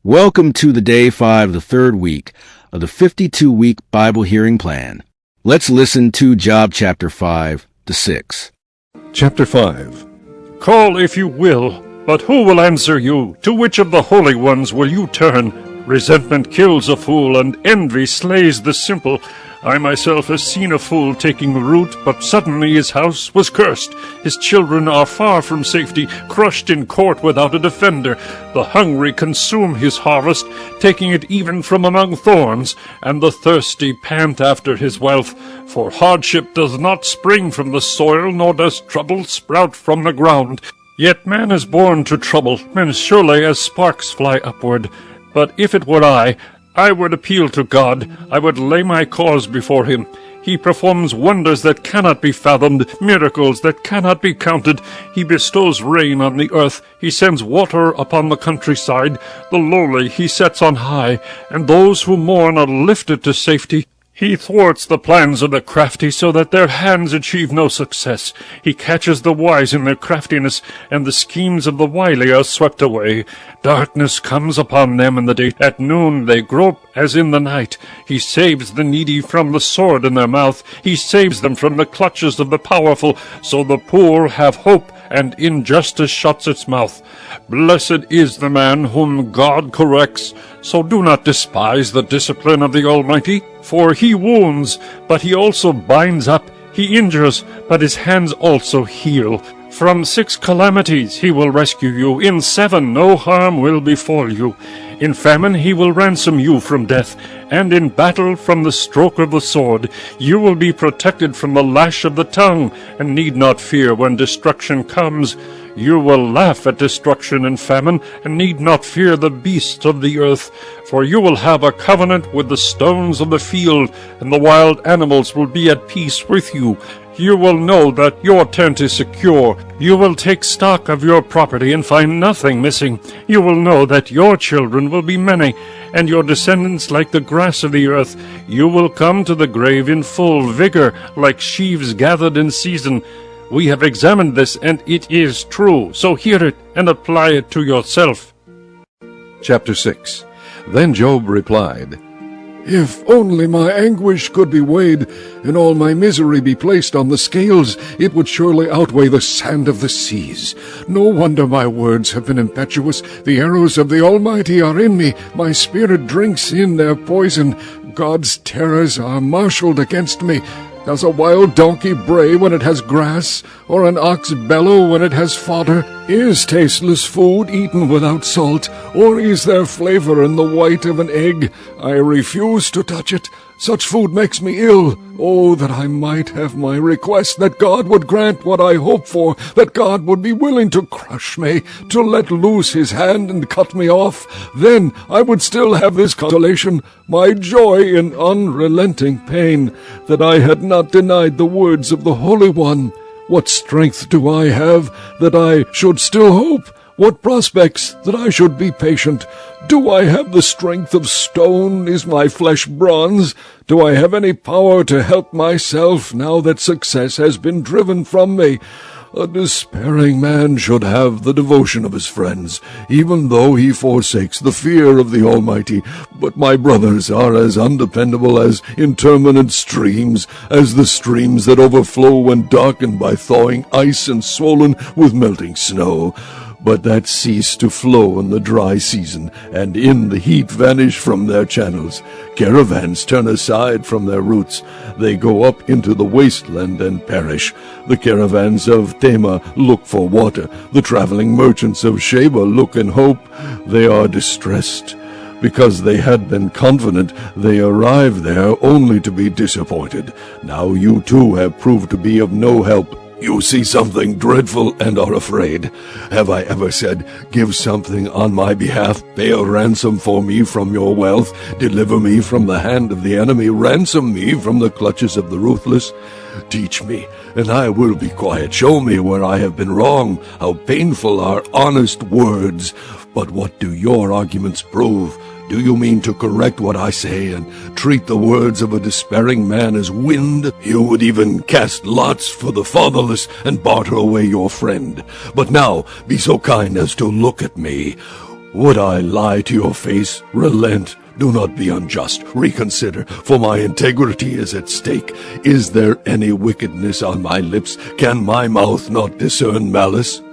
Welcome to the Day 5, the third week of the 52-week Bible hearing plan. Let's listen to Job chapter 5 to 6. Chapter 5. Call if you will, but who will answer you? To which of the holy ones will you turn? Resentment kills a fool, and envy slays the simple. I myself have seen a fool taking root, but suddenly his house was cursed. His children are far from safety, crushed in court without a defender. The hungry consume his harvest, taking it even from among thorns, and the thirsty pant after his wealth. For hardship does not spring from the soil, nor does trouble sprout from the ground. Yet man is born to trouble, and surely as sparks fly upward. But if it were I would appeal to God. I would lay my cause before him. He performs wonders that cannot be fathomed, miracles that cannot be counted. He bestows rain on the earth. He sends water upon the countryside. The lowly he sets on high, and those who mourn are lifted to safety. He thwarts the plans of the crafty so that their hands achieve no success. He catches the wise in their craftiness, and the schemes of the wily are swept away. Darkness comes upon them in the day. At noon they grope as in the night. He saves the needy from the sword in their mouth. He saves them from the clutches of the powerful, so the poor have hope, and injustice shuts its mouth. Blessed is the man whom God corrects. So do not despise the discipline of the Almighty, for he wounds, but he also binds up. He injures, but his hands also heal. From 6 calamities he will rescue you. In 7 no harm will befall you. In famine he will ransom you from death, and in battle from the stroke of the sword. You will be protected from the lash of the tongue, and need not fear when destruction comes. You will laugh at destruction and famine, and need not fear the beasts of the earth. For you will have a covenant with the stones of the field, and the wild animals will be at peace with you. You will know that your tent is secure. You will take stock of your property and find nothing missing. You will know that your children will be many, and your descendants like the grass of the earth. You will come to the grave in full vigor, like sheaves gathered in season. We have examined this, and it is true. So hear it and apply it to yourself. Chapter 6. Then Job replied, If only my anguish could be weighed, and all my misery be placed on the scales, it would surely outweigh the sand of the seas. No wonder my words have been impetuous. The arrows of the Almighty are in me. My spirit drinks in their poison. God's terrors are marshaled against me. Does a wild donkey bray when it has grass, or an ox bellow when it has fodder? Is tasteless food eaten without salt, or is there flavor in the white of an egg? I refuse to touch it. Such food makes me ill. Oh, that I might have my request, that God would grant what I hope for, that God would be willing to crush me, to let loose his hand and cut me off. Then I would still have this consolation, my joy in unrelenting pain, that I had not denied the words of the Holy One. What strength do I have that I should still hope? What prospects that I should be patient? Do I have the strength of stone? Is my flesh bronze? Do I have any power to help myself now that success has been driven from me? A despairing man should have the devotion of his friends, even though he forsakes the fear of the Almighty. But my brothers are as undependable as interminate streams, as the streams that overflow when darkened by thawing ice and swollen with melting snow. But that cease to flow in the dry season, and in the heat vanish from their channels. Caravans turn aside from their routes. They go up into the wasteland and perish. The caravans of Tema look for water. The traveling merchants of Sheba look and hope. They are distressed. Because they had been confident, they arrive there only to be disappointed. Now you too have proved to be of no help. You see something dreadful and are afraid. Have I ever said, give something on my behalf, pay a ransom for me from your wealth, deliver me from the hand of the enemy, ransom me from the clutches of the ruthless? Teach me, and I will be quiet. Show me where I have been wrong. How painful are honest words. But what do your arguments prove? Do you mean to correct what I say and treat the words of a despairing man as wind? You would even cast lots for the fatherless and barter away your friend. But now be so kind as to look at me. Would I lie to your face? Relent. Do not be unjust. Reconsider, for my integrity is at stake. Is there any wickedness on my lips? Can my mouth not discern malice?